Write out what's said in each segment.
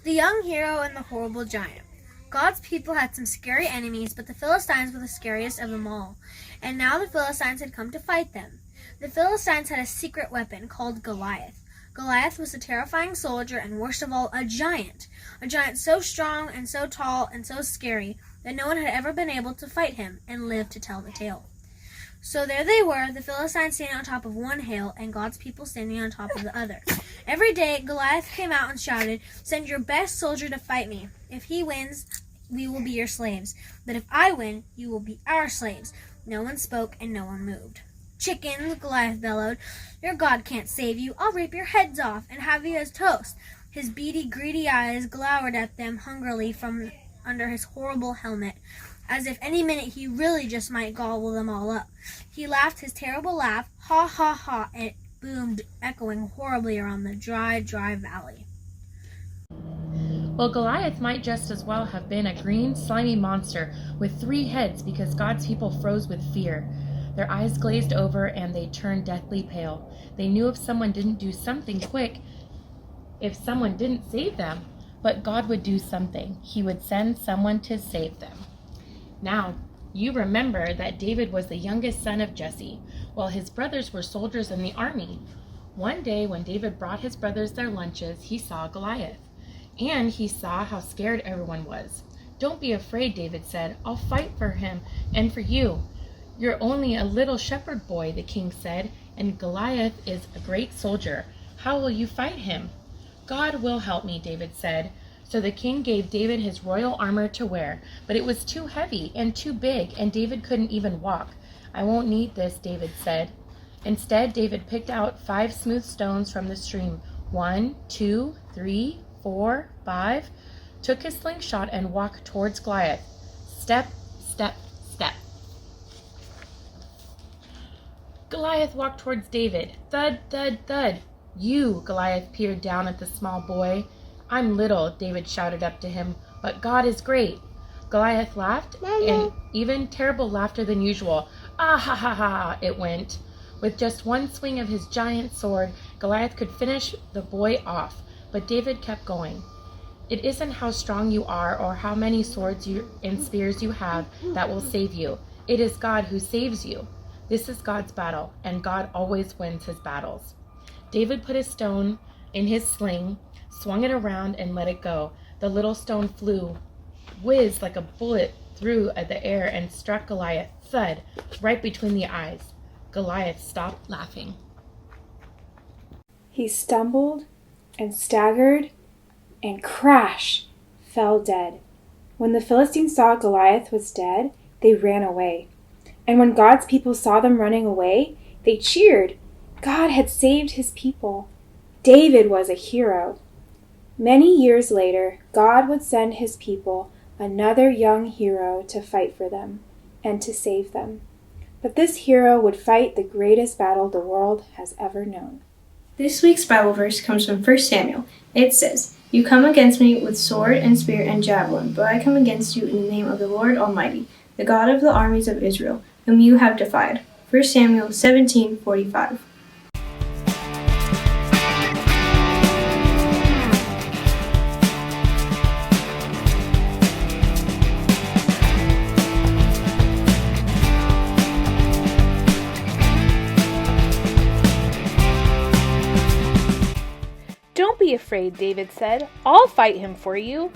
The young hero and the horrible giant. God's people had some scary enemies, but the Philistines were the scariest of them all. And now the Philistines had come to fight them. The Philistines had a secret weapon called Goliath. Goliath was a terrifying soldier and, worst of all, a giant so strong and so tall and so scary that no one had ever been able to fight him and live to tell the tale. So there they were, the Philistines standing on top of one hill and God's people standing on top of the other. Every day, Goliath came out and shouted, "Send your best soldier to fight me. If he wins, we will be your slaves. But if I win, you will be our slaves." No one spoke and no one moved. "Chickens," Goliath bellowed, "your God can't save you. I'll rip your heads off and have you as toast." His beady, greedy eyes glowered at them hungrily from under his horrible helmet, as if any minute he really just might gobble them all up. He laughed his terrible laugh, ha ha ha, and it boomed, echoing horribly around the dry valley. Well, Goliath might just as well have been a green, slimy monster with 3 heads, because God's people froze with fear. Their eyes glazed over and they turned deathly pale. They knew if someone didn't do something quick, if someone didn't save them, but God would do something. He would send someone to save them. Now, you remember that David was the youngest son of Jesse, while his brothers were soldiers in the army. One day when David brought his brothers their lunches, he saw Goliath, and he saw how scared everyone was. "Don't be afraid," David said. "I'll fight for him and for you." "You're only a little shepherd boy," the king said, "and Goliath is a great soldier. How will you fight him?" "God will help me," David said. So the king gave David his royal armor to wear, but it was too heavy and too big, and David couldn't even walk. "I won't need this," David said. Instead, David picked out 5 smooth stones from the stream. 1, 2, 3, 4, 5, took his slingshot and walked towards Goliath. Step, step, step. Goliath walked towards David. Thud, thud, thud. "You," Goliath peered down at the small boy. "I'm little," David shouted up to him, "but God is great." Goliath laughed, and even terrible laughter than usual. "Ah ha ha ha," it went. With just one swing of his giant sword, Goliath could finish the boy off, but David kept going. "It isn't how strong you are or how many swords and spears you have that will save you. It is God who saves you. This is God's battle, and God always wins his battles." David put a stone in his sling, swung it around, and let it go. The little stone flew, whizzed like a bullet through the air, and struck Goliath, thud, right between the eyes. Goliath stopped laughing. He stumbled and staggered and crash fell dead. When the Philistines saw Goliath was dead, they ran away. And when God's people saw them running away, they cheered. God had saved his people. David was a hero. Many years later, God would send his people another young hero to fight for them and to save them. But this hero would fight the greatest battle the world has ever known. This week's Bible verse comes from 1 Samuel. It says, "You come against me with sword and spear and javelin, but I come against you in the name of the Lord Almighty, the God of the armies of Israel, whom you have defied." 1 Samuel 17:45. "Don't be afraid," David said. "I'll fight him for you."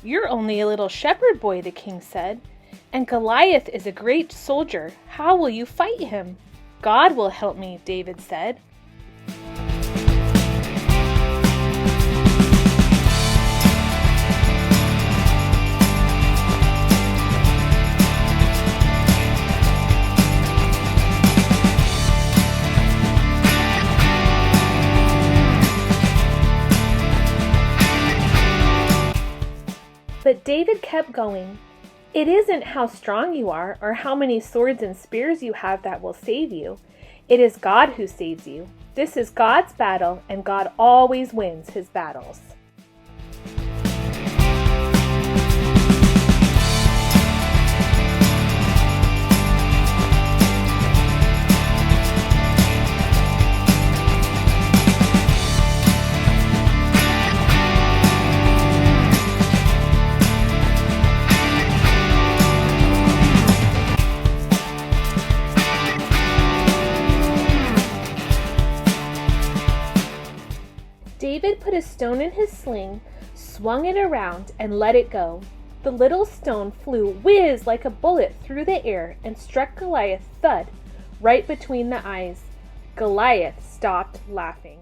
"You're only a little shepherd boy," the king said. "And Goliath is a great soldier. How will you fight him?" "God will help me," David said. But David kept going. "It isn't how strong you are or how many swords and spears you have that will save you. It is God who saves you. This is God's battle, and God always wins his battles." David put a stone in his sling, swung it around, and let it go. The little stone flew whiz like a bullet through the air and struck Goliath thud right between the eyes. Goliath stopped laughing.